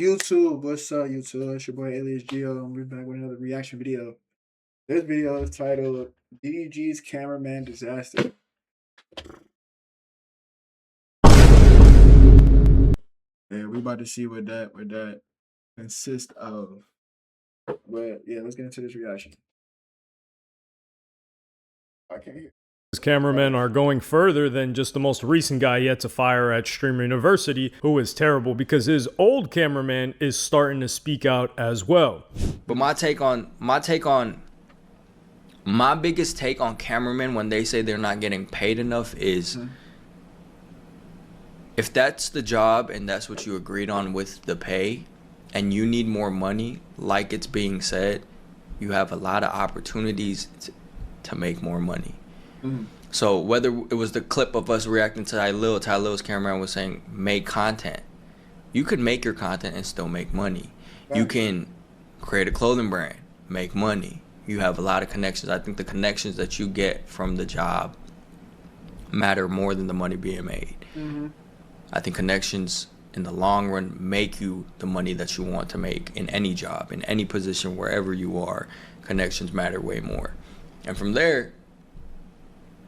YouTube, what's up, YouTube? It's your boy Alias Geo, and we're back with another reaction video. This video is titled DDG's Cameraman Disaster. Yeah, we about to see what that consists of. But yeah, let's get into this reaction. I can't hear. Cameramen are going further than just the most recent guy yet to fire at Streamer University, who is terrible because his old cameraman is starting to speak out as well. But my biggest take on cameramen when they say they're not getting paid enough is if that's the job and that's what you agreed on with the pay and you need more money, like it's being said, you have a lot of opportunities to make more money. So whether it was the clip of us reacting to Tylil's cameraman was saying make content. You could make your content and still make money. Right. You can create a clothing brand, make money. You have a lot of connections. I think the connections that you get from the job matter more than the money being made. I think connections in the long run make you the money that you want to make in any job, in any position, wherever you are. Connections matter way more. And from there,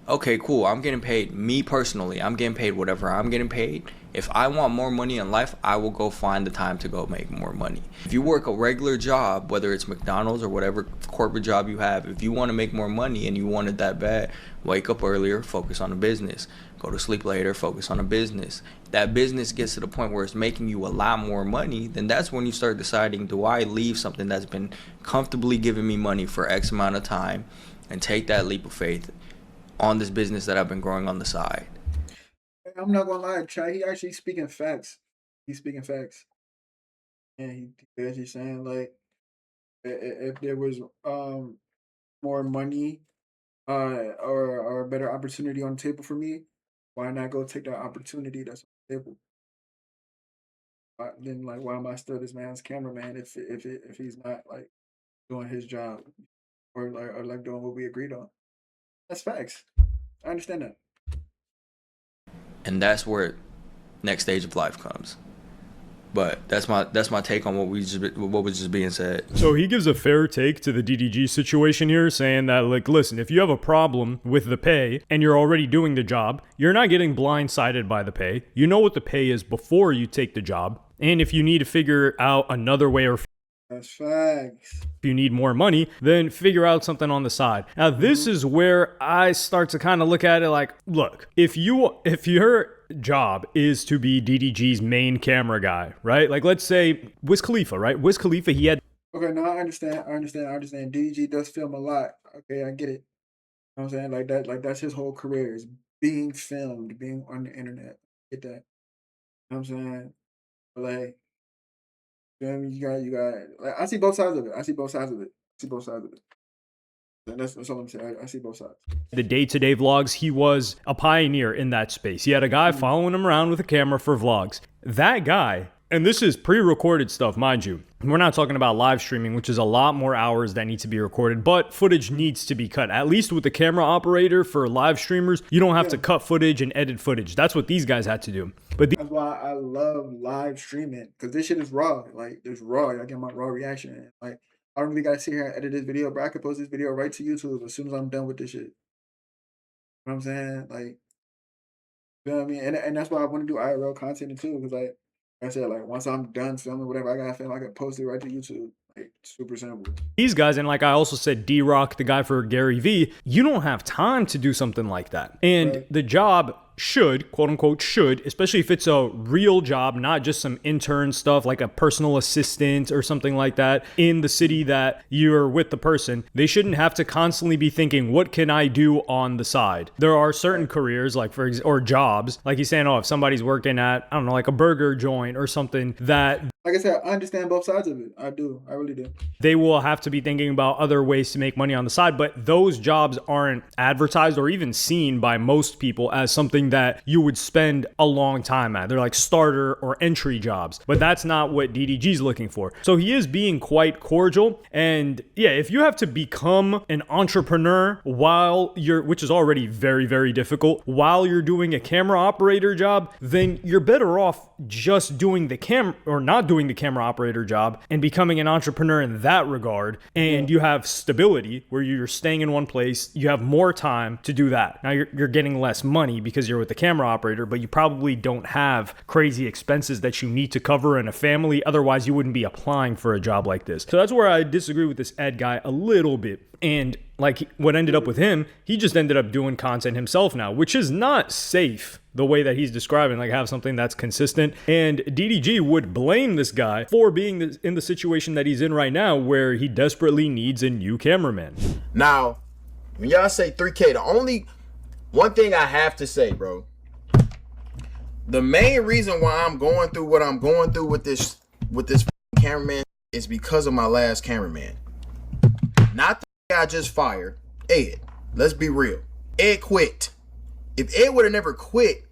okay, cool, I'm getting paid. Me personally, I'm getting paid whatever I'm getting paid. If I want more money in life, I will go find the time to go make more money. If you work a regular job, whether it's McDonald's or whatever corporate job you have, if you want to make more money and you want it that bad, wake up earlier, focus on a business. Go to sleep later, focus on a business. If that business gets to the point where it's making you a lot more money, then that's when you start deciding, do I leave something that's been comfortably giving me money for X amount of time and take that leap of faith on this business that I've been growing on the side? I'm not gonna lie, Chad. He actually speaking facts. He's speaking facts, and he's actually saying like, if there was more money, or a better opportunity on the table for me, why not go take that opportunity that's on the table? Then like, why am I still this man's cameraman if he's not like doing his job or like doing what we agreed on? That's facts. I understand that. And that's where next stage of life comes. But that's my take on what was just being said. So he gives a fair take to the DDG situation here, saying that, like, listen, if you have a problem with the pay and you're already doing the job, you're not getting blindsided by the pay. You know what the pay is before you take the job. And if you need to figure out another way or that's facts. if you need more money, then figure out something on the side. Now, this is where I start to kind of look at it like, look, if your job is to be DDG's main camera guy, right? Like, let's say Wiz Khalifa, right? Wiz Khalifa, he had... Okay, no, I understand. DDG does film a lot. Okay, I get it. You know what I'm saying? Like that, like that's his whole career is being filmed, being on the internet. Get that. You know what I'm saying? But like, you got like, I see both sides of it. I see both sides of it. And that's all I'm saying. I see both sides. The day-to-day vlogs, he was a pioneer in that space. He had a guy following him around with a camera for vlogs. That guy, and this is pre-recorded stuff, mind you. We're not talking about live streaming, which is a lot more hours that need to be recorded, but footage needs to be cut. At least with the camera operator for live streamers, you don't have to cut footage and edit footage. That's what these guys had to do. But that's why I love live streaming, because this shit is raw. Like, it's raw. I get my raw reaction. Like, I don't really gotta sit here and edit this video, but I can post this video right to YouTube as soon as I'm done with this shit. You know what I'm saying? Like, you know what I mean? And that's why I want to do IRL content too, because like I said, like once I'm done filming whatever I gotta film, I can post it right to YouTube. Like, super simple. These guys, and like I also said, D-Rock, the guy for Gary V, you don't have time to do something like that. And the job should, quote unquote, should, especially if it's a real job, not just some intern stuff like a personal assistant or something like that in the city that you're with the person, they shouldn't have to constantly be thinking, what can I do on the side? There are certain careers, like or jobs, like he's saying, oh, if somebody's working at, I don't know, like a burger joint or something that... Like I said, I understand both sides of it. I do. I really do. They will have to be thinking about other ways to make money on the side, but those jobs aren't advertised or even seen by most people as something something that you would spend a long time at. They're like starter or entry jobs, but that's not what DDG is looking for. So he is being quite cordial. And yeah, if you have to become an entrepreneur while you're, which is already very, very difficult, while you're doing a camera operator job, then you're better off just doing the or not doing the camera operator job and becoming an entrepreneur in that regard. And you have stability where you're staying in one place. You have more time to do that. Now you're getting less money because you're with the camera operator, but you probably don't have crazy expenses that you need to cover in a family. Otherwise, you wouldn't be applying for a job like this. So that's where I disagree with this Ed guy a little bit. And like what ended up with him, he just ended up doing content himself now, which is not safe the way that he's describing, like have something that's consistent. And DDG would blame this guy for being in the situation that he's in right now, where he desperately needs a new cameraman. Now, when y'all say 3K, the only one thing I have to say, bro, the main reason why I'm going through what I'm going through with this cameraman is because of my last cameraman. Not the guy I just fired, Ed. Let's be real. Ed quit. If Ed would have never quit,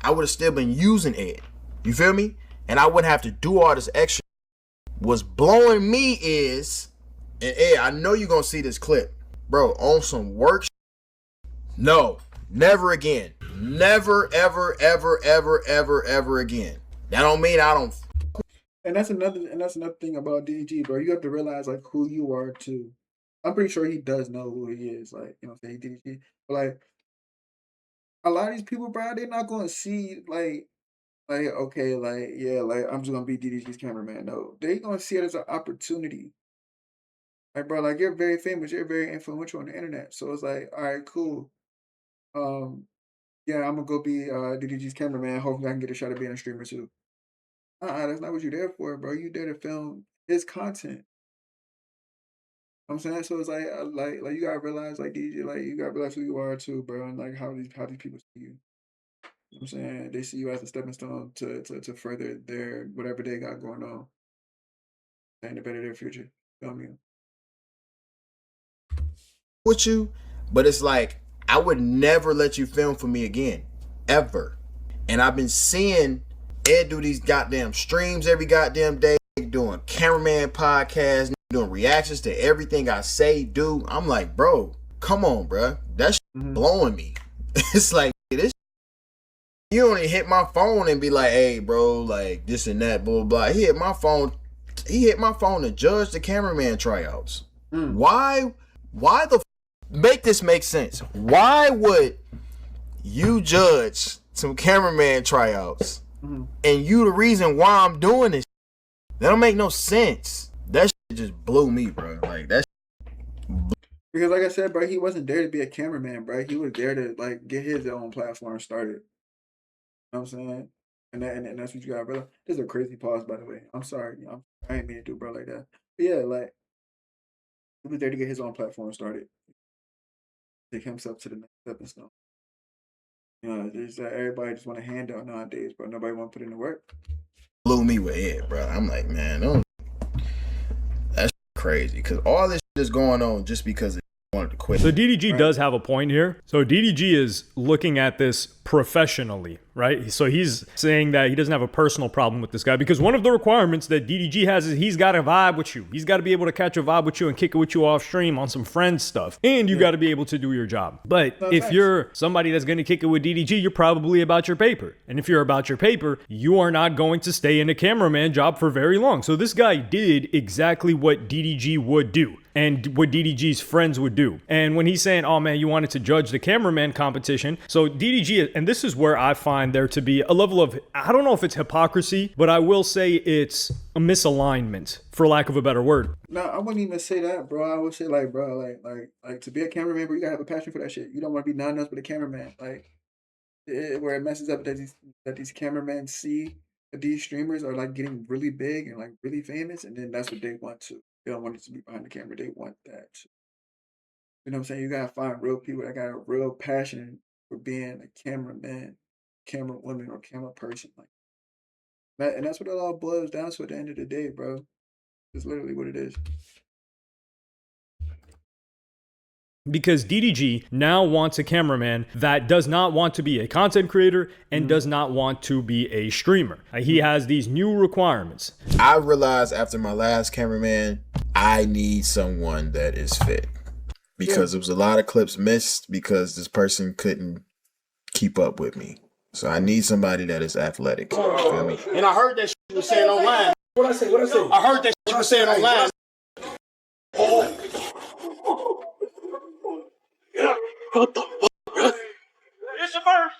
I would have still been using Ed. You feel me? And I wouldn't have to do all this extra. What's blowing me is, and Ed, I know you're going to see this clip. Bro, on some work. No, never again. Never, ever, ever, ever, ever, ever again. That don't mean I don't. And that's another thing about DDG, bro. You have to realize like who you are too. I'm pretty sure he does know who he is, like, you know, say DDG. But like a lot of these people, bro, they're not gonna see like okay, like yeah, like I'm just gonna be DDG's cameraman. No, they gonna see it as an opportunity. Like, bro, like you're very famous, you're very influential on the internet. So it's like, all right, cool. Um, yeah, I'm gonna go be DDG's cameraman. Hopefully, I can get a shot at being a streamer too. That's not what you're there for, bro. You there to film his content. I'm saying, so it's like, like you gotta realize, like DJ, like you gotta realize who you are too, bro, and like how these people see you. You know what I'm saying, they see you as a stepping stone to further their whatever they got going on and to better their future. You know what I mean? With you, but it's like I would never let you film for me again, ever. And I've been seeing Ed do these goddamn streams every goddamn day, doing cameraman podcasts, doing reactions to everything I say, do. I'm like, bro, come on, bro, that's blowing me. It's like this. You only hit my phone and be like, hey, bro, like this and that, blah blah. He hit my phone. He hit my phone to judge the cameraman tryouts. Why the make this make sense? Why would you judge some cameraman tryouts and you the reason why I'm doing this? That don't make no sense. That shit just blew me, bro. Like that. Because like I said, bro, he wasn't there to be a cameraman, bro. He was there to like get his own platform started. You know what I'm saying? And that's what you got, brother. This is a crazy pause, by the way. I'm sorry. I ain't mean to do bro like that. But yeah, like he was there to get his own platform started. Take himself to the next stepping stone. You know, there's everybody just want a handout nowadays, but nobody want to put in the work. Blew me with it, bro. I'm like, man, that's crazy. Because all this shit is going on just because they wanted to quit. So DDG does have a point here. So DDG is looking at this professionally, right? So he's saying that he doesn't have a personal problem with this guy because one of the requirements that DDG has is he's got to vibe with you. He's got to be able to catch a vibe with you and kick it with you off stream on some friend stuff. And you got to be able to do your job. But if you're somebody that's going to kick it with DDG, you're probably about your paper. And if you're about your paper, you are not going to stay in a cameraman job for very long. So this guy did exactly what DDG would do and what DDG's friends would do. And when he's saying, oh man, you wanted to judge the cameraman competition. So DDG, and this is where I find there to be a level of, I don't know if it's hypocrisy, but I will say it's a misalignment, for lack of a better word. No, I wouldn't even say that, bro. I would say like, bro, like to be a cameraman, bro, you gotta have a passion for that shit. You don't want to be nothing else but a cameraman. Like, where it messes up that these cameramen see that these streamers are like getting really big and like really famous, and then that's what they want to. They don't want it to be behind the camera. They want that. You know what I'm saying? You gotta find real people that got a real passion for being a cameraman, camera woman, or camera person. Like that, and that's what it all boils down to at the end of the day, bro. It's literally what it is. because DDG now wants a cameraman that does not want to be a content creator and does not want to be a streamer. He has these new requirements. I realized after my last cameraman, I need someone that is fit, because there was a lot of clips missed because this person couldn't keep up with me. So I need somebody that is athletic. You feel me? And I heard that shit you was saying online. What I say? I heard that shit you was saying online. What the fuck, bro? It's your first.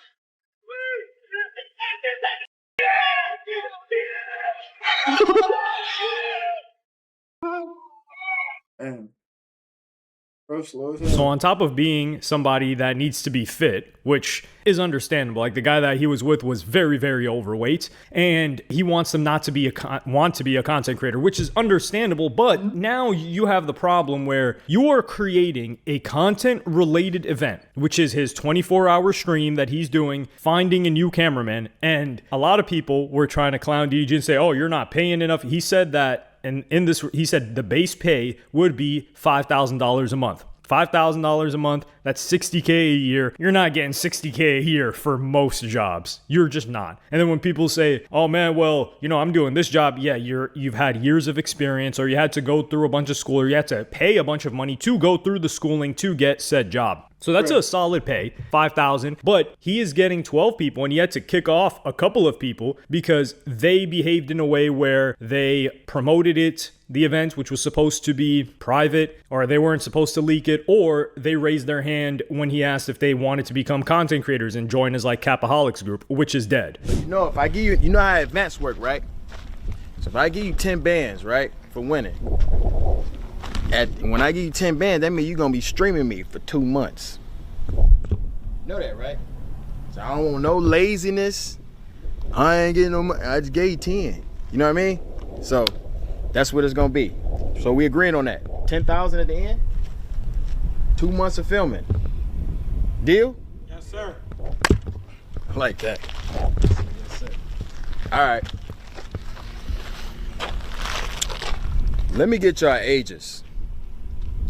And bro, slow as So hell. on top of being somebody that needs to be fit, which is understandable, like the guy that he was with was very, very overweight, and he wants them not to be a content creator, which is understandable. But now you have the problem where you are creating a content related event, which is his 24-hour stream that he's doing, finding a new cameraman. And a lot of people were trying to clown DDG and say, oh, you're not paying enough. He said that. And in this, he said the base pay would be $5,000 a month. $5,000 a month, that's $60K a year. You're not getting $60K a year for most jobs. You're just not. And then when people say, oh man, well, you know, I'm doing this job. Yeah, you've had years of experience, or you had to go through a bunch of school, or you had to pay a bunch of money to go through the schooling to get said job. So that's a solid pay, $5,000, but he is getting 12 people, and he had to kick off a couple of people because they behaved in a way where they promoted the event, which was supposed to be private, or they weren't supposed to leak it, or they raised their hand when he asked if they wanted to become content creators and join his like Capaholics group, which is dead. You know, if I give you, you know how events work, right? So if I give you 10 bands, right, for winning, when I give you 10 bands, that means you're gonna be streaming me for 2 months. Know that, right? So I don't want no laziness. I ain't getting no money. I just gave you 10. You know what I mean? So that's what it's gonna be. So we agreeing on that. 10,000 at the end. 2 months of filming. Deal? Yes, sir. I like that. Yes, sir. All right. Let me get y'all ages.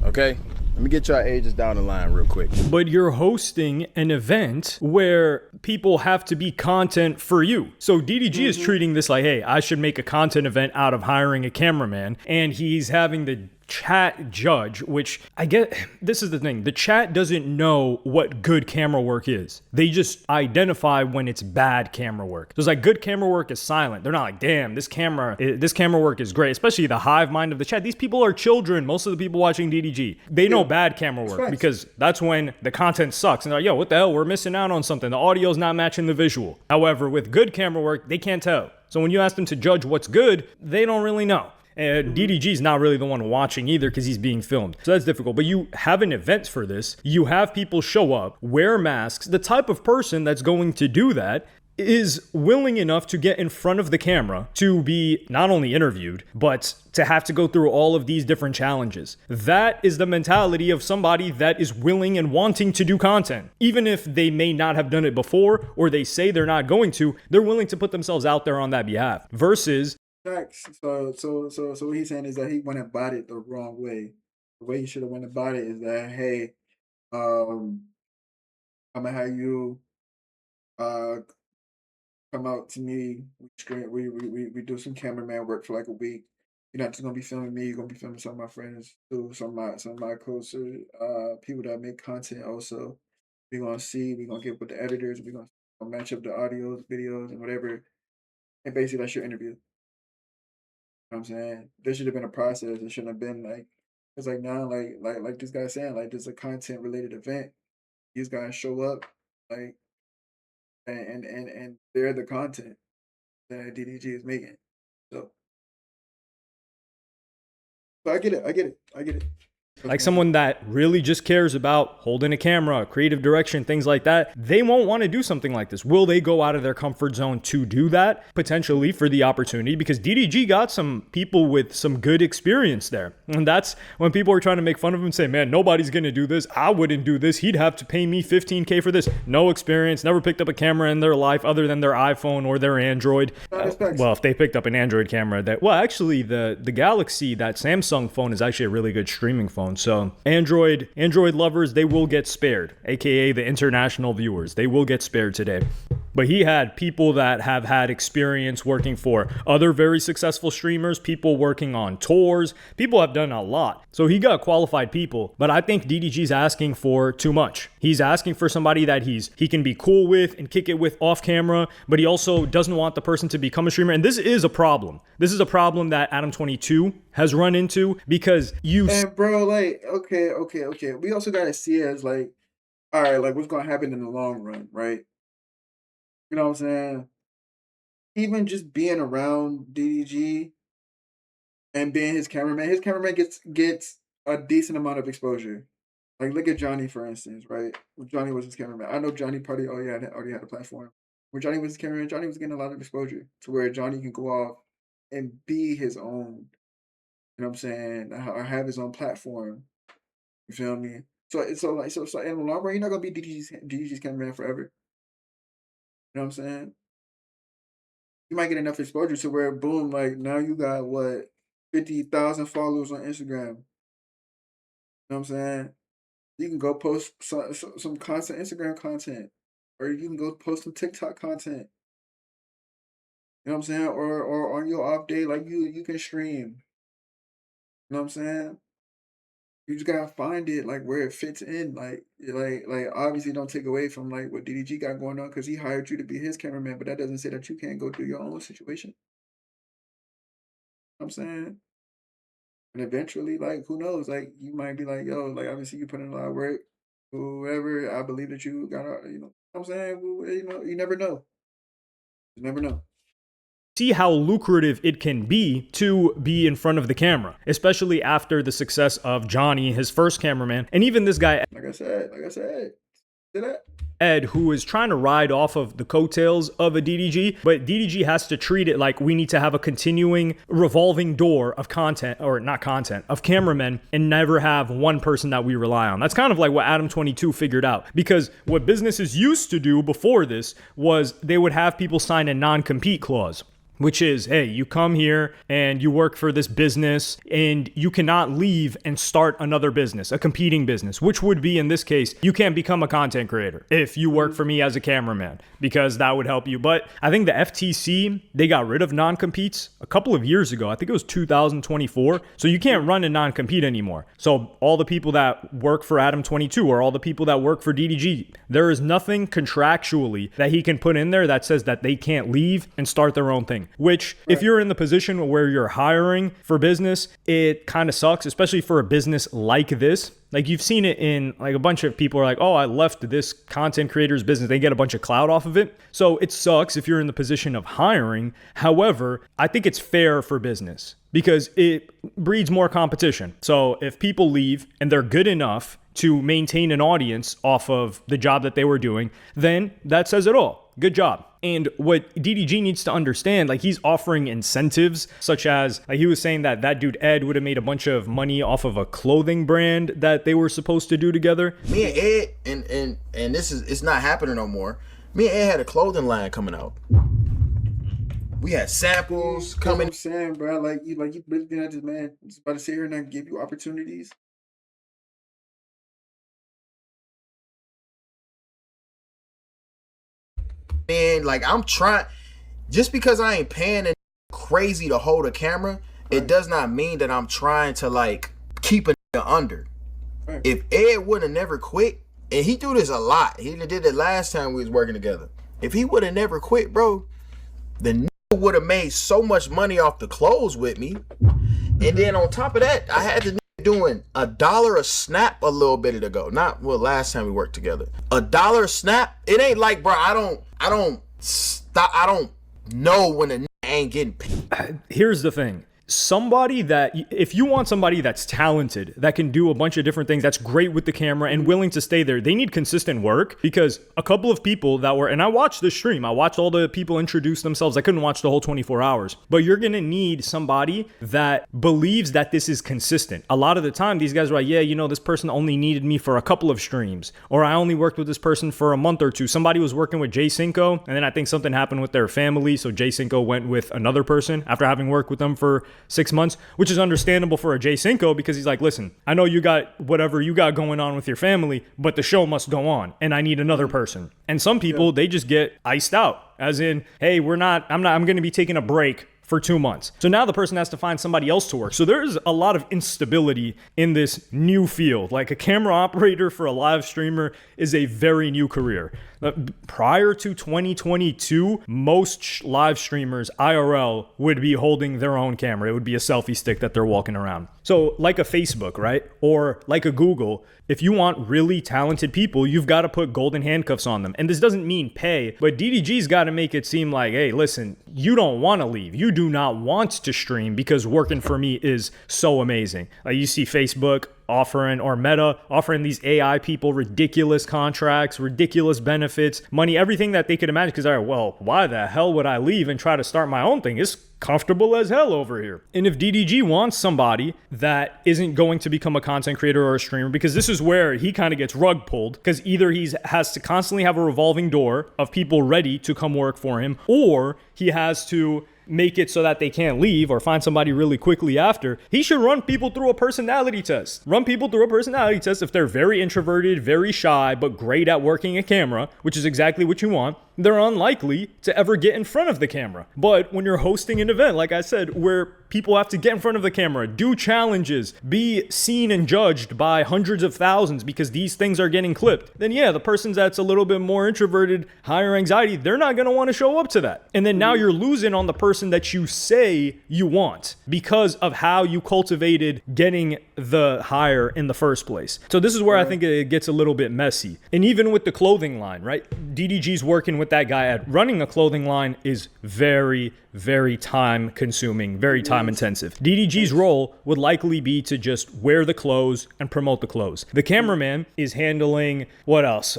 Okay? Let me get y'all ages down the line real quick. But you're hosting an event where people have to be content for you. So DDG is treating this like, hey, I should make a content event out of hiring a cameraman. And he's having the chat judge, which I get, this is the thing. The chat doesn't know what good camera work is. They just identify when it's bad camera work. So it's like good camera work is silent. They're not like, damn, this camera work is great. Especially the hive mind of the chat. These people are children. Most of the people watching DDG, they know bad camera work because that's when the content sucks. And they're like, yo, what the hell? We're missing out on something. The audio's not matching the visual. However, with good camera work, they can't tell. So when you ask them to judge what's good, they don't really know. And DDG is not really the one watching either because he's being filmed. So that's difficult. But you have an event for this. You have people show up, wear masks. The type of person that's going to do that is willing enough to get in front of the camera to be not only interviewed, but to have to go through all of these different challenges. That is the mentality of somebody that is willing and wanting to do content. Even if they may not have done it before, or they say they're not going to, they're willing to put themselves out there on that behalf. Versus facts. So what he's saying is that he went about it the wrong way. The way he should have went about it is that, hey, I'm gonna have you come out to me. We do some cameraman work for like a week. You're not just gonna be filming me. You're gonna be filming some of my friends too, some of my closer people that make content also. We're gonna get with the editors. We're gonna match up the audios, videos, and whatever. And basically, that's your interview. You know what I'm saying? There should have been a process. It shouldn't have been like it's like now, like this guy's saying, like there's a content related event. These guys show up, like and they're the content that DDG is making. So I get it. like someone that really just cares about holding a camera, creative direction, things like that, they won't want to do something like this. Will they go out of their comfort zone to do that? Potentially for the opportunity, because DDG got some people with some good experience there. And that's when people are trying to make fun of him and say, man, nobody's going to do this. I wouldn't do this. He'd have to pay me $15K for this. No experience, never picked up a camera in their life other than their iPhone or their Android. Well, if they picked up an Android camera, actually the Galaxy, that Samsung phone is actually a really good streaming phone. phone. So Android lovers, they will get spared, aka the international viewers. They will get spared today. But he had people that have had experience working for other very successful streamers, people working on tours. People have done a lot. So he got qualified people. But I think DDG's asking for too much. He's asking for somebody that he can be cool with and kick it with off camera, but he also doesn't want the person to become a streamer. And this is a problem. This is a problem that Adam22 has run into because And bro, like, okay. We also gotta see it as like, all right, like what's gonna happen in the long run, right? You know what I'm saying? Even just being around DDG and being his cameraman gets a decent amount of exposure. Like look at Johnny for instance, right? When Johnny was his cameraman. I know Johnny probably already had a platform. When Johnny was his cameraman, Johnny was getting a lot of exposure to where Johnny can go off and be his own. You know what I'm saying? Or have his own platform. You feel me? So in the long run, you're not gonna be DDG's cameraman forever. You know what I'm saying? You might get enough exposure to where boom, like now you got what 50,000 followers on Instagram. You know what I'm saying? You can go post some content, Instagram content, or you can go post some TikTok content. You know what I'm saying? Or on your off day, like you can stream. You know what I'm saying? You just gotta find it like where it fits in. Like obviously don't take away from like what DDG got going on because he hired you to be his cameraman, but that doesn't say that you can't go through your own situation. You know what I'm saying? And eventually, like, who knows? Like, you might be like, yo, like, obviously you put in a lot of work. Whoever, I believe that you got, you know what I'm saying? You know, you never know. You never know. See how lucrative it can be to be in front of the camera, especially after the success of Johnny, his first cameraman, and even this guy, Like I said, see that? Ed, who is trying to ride off of the coattails of a DDG, but DDG has to treat it like we need to have a continuing revolving door of content, or not content, of cameramen, and never have one person that we rely on. That's kind of like what Adam22 figured out, because what businesses used to do before this was they would have people sign a non-compete clause, which is, hey, you come here and you work for this business and you cannot leave and start another business, a competing business, which would be, in this case, you can't become a content creator if you work for me as a cameraman, because that would help you. But I think the FTC, they got rid of non-competes a couple of years ago. I think it was 2024. So you can't run a non-compete anymore. So all the people that work for Adam22 or all the people that work for DDG, there is nothing contractually that he can put in there that says that they can't leave and start their own thing. Which, if you're in the position where you're hiring for business, it kind of sucks, especially for a business like this. Like, you've seen it in, like, a bunch of people are like, oh, I left this content creator's business. They get a bunch of clout off of it. So it sucks if you're in the position of hiring. However, I think it's fair for business because it breeds more competition. So if people leave and they're good enough to maintain an audience off of the job that they were doing, then that says it all. Good job. And what DDG needs to understand, like, he's offering incentives, such as, like, he was saying that that dude Ed would have made a bunch of money off of a clothing brand that they were supposed to do together. Me and Ed, and it's not happening no more. Me and Ed had a clothing line coming out. We had samples coming. I'm saying, bro, like you really think that this man is about to sit here and not give you opportunities? Man, like, I'm trying, just because I ain't paying crazy to hold a camera, it does not mean that I'm trying to, like, keep a nigga under. Right. If Ed would have never quit, and he do this a lot, he did it last time we was working together. If he would have never quit, bro, the nigga would have made so much money off the clothes with me. And then on top of that, I had the nigga doing $1 a snap a little bit ago. Not, well, last time we worked together. $1 a snap. It ain't like, bro, I don't know when a nigga ain't getting paid. Here's the thing. Somebody that, if you want somebody that's talented, that can do a bunch of different things, that's great with the camera and willing to stay there, they need consistent work. Because a couple of people that were, and I watched the stream, I watched all the people introduce themselves. I couldn't watch the whole 24 hours, but you're going to need somebody that believes that this is consistent. A lot of the time, these guys are like, yeah, you know, this person only needed me for a couple of streams, or I only worked with this person for a month or two. Somebody was working with Jay Cinco, and then I think something happened with their family. So Jay Cinco went with another person after having worked with them for 6 months, which is understandable for a Jay Cinco because he's like, listen, I know you got whatever you got going on with your family, but the show must go on and I need another person. And some people, they just get iced out, as in, hey, I'm going to be taking a break for 2 months. So now the person has to find somebody else to work. So there's a lot of instability in this new field. Like a camera operator for a live streamer is a very new career. Prior to 2022, most live streamers IRL would be holding their own camera. It would be a selfie stick that they're walking around. So like a Facebook, right? Or like a Google, if you want really talented people, you've got to put golden handcuffs on them. And this doesn't mean pay, but DDG's got to make it seem like, hey, listen, you don't want to leave. You do not want to stream because working for me is so amazing. Like you see Facebook offering, or Meta offering these AI people ridiculous contracts, ridiculous benefits, money, everything that they could imagine. Because all right, well, why the hell would I leave and try to start my own thing? It's comfortable as hell over here. And if DDG wants somebody that isn't going to become a content creator or a streamer, because this is where he kind of gets rug pulled, because either he has to constantly have a revolving door of people ready to come work for him, or he has to make it so that they can't leave or find somebody really quickly after. He should run people through a personality test. Run people through a personality test if they're very introverted, very shy, but great at working a camera, which is exactly what you want. They're unlikely to ever get in front of the camera. But when you're hosting an event, like I said, where people have to get in front of the camera, do challenges, be seen and judged by hundreds of thousands because these things are getting clipped, then yeah, the person that's a little bit more introverted, higher anxiety, they're not going to want to show up to that. And then now you're losing on the person that you say you want because of how you cultivated getting the hire in the first place. So this is where I think it gets a little bit messy. And even with the clothing line, right? DDG's working with that guy at running a clothing line is very, very time consuming, very time intensive. DDG's role would likely be to just wear the clothes and promote the clothes. The cameraman is handling what else?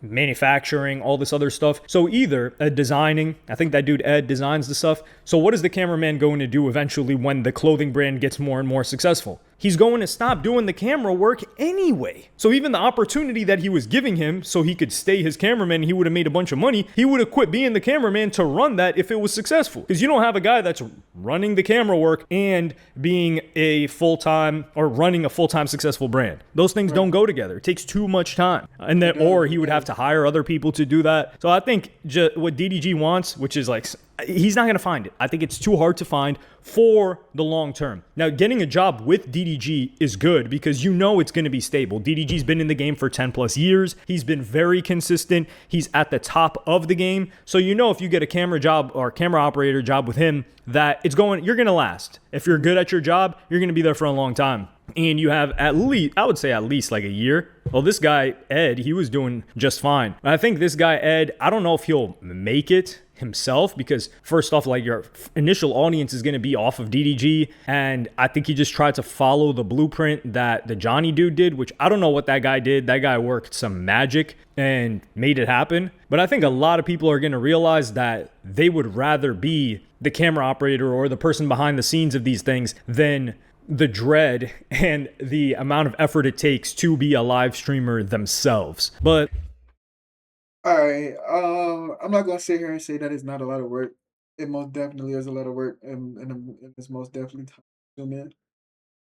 Manufacturing, all this other stuff. So either designing, I think that dude Ed designs the stuff. So what is the cameraman going to do eventually when the clothing brand gets more and more successful? He's going to stop doing the camera work anyway. So even the opportunity that he was giving him so he could stay his cameraman, he would have made a bunch of money, he would have quit being the cameraman to run that if it was successful. Because you don't have a guy that's running the camera work and being a full-time or running a full-time successful brand. Those things don't go together. It takes too much time. And then, or he would have to hire other people to do that. So I think what DDG wants, which is like, he's not going to find it. I think it's too hard to find for the long term. Now, getting a job with DDG is good because you know it's going to be stable. DDG's been in the game for 10 plus years. He's been very consistent. He's at the top of the game. So you know if you get a camera job or camera operator job with him that you're going to last. If you're good at your job, you're going to be there for a long time. And you have at least, I would say at least like a year. Well, this guy, Ed, he was doing just fine. But I think this guy, Ed, I don't know if he'll make it himself because first off, like your initial audience is going to be off of DDG. And I think he just tried to follow the blueprint that the Johnny dude did, which I don't know what that guy did. That guy worked some magic and made it happen. But I think a lot of people are going to realize that they would rather be the camera operator or the person behind the scenes of these things than the dread and the amount of effort it takes to be a live streamer themselves. But all right, I'm not gonna sit here and say that it's not a lot of work. It most definitely is a lot of work, and it's most definitely time consuming.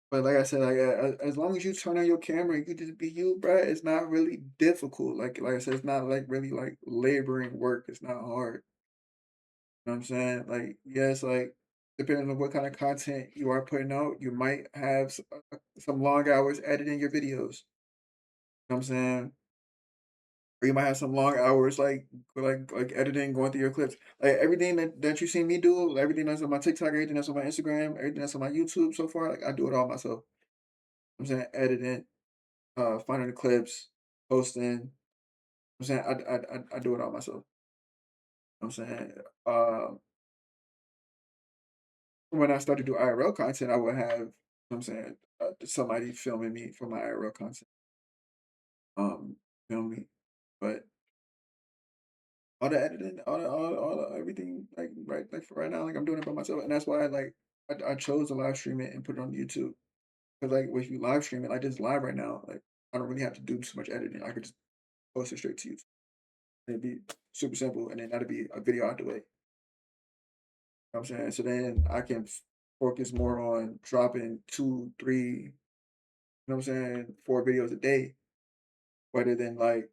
But like I said, like as long as you turn on your camera, and you just be you, bro. It's not really difficult. Like I said, it's not like really like laboring work. It's not hard. You know what I'm saying? Like yes, like depending on what kind of content you are putting out, you might have some long hours editing your videos. You know what I'm saying? Or you might have some long hours like editing, going through your clips. Like everything that you see me do, everything that's on my TikTok, everything that's on my Instagram, everything that's on my YouTube so far, like I do it all myself. I'm saying editing, finding the clips, posting. I'm saying I do it all myself. I'm saying when I started to do IRL content, I would have, I'm saying, somebody filming me for my IRL content. Film me, but all the editing, all the everything, like right, like for right now, like I'm doing it by myself, and that's why I chose to live stream it and put it on YouTube. Because like if you live stream it, like this live right now, like I don't really have to do too much editing. I could just post it straight to YouTube. It'd be super simple, and then that'd be a video out the way. You know what I'm saying? So then I can focus more on dropping 2, 3, you know what I'm saying, 4 videos a day, rather than like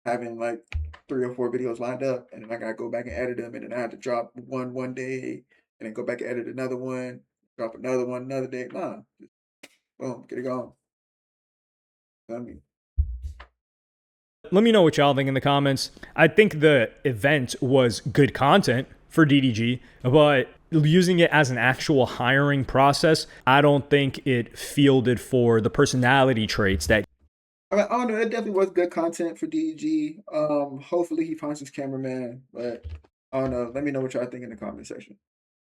having like 3 or 4 videos lined up, and then I gotta go back and edit them, and then I have to drop one day, and then go back and edit another one, drop another one another day. Nah, just boom, get it going. I mean, Let me know what y'all think in the comments. I think the event was good content for DDG, but using it as an actual hiring process, I don't think it fielded for the personality traits that I mean, I don't know. It definitely was good content for DDG. Hopefully he finds his cameraman, but I don't know. Let me know what y'all think in the comment section.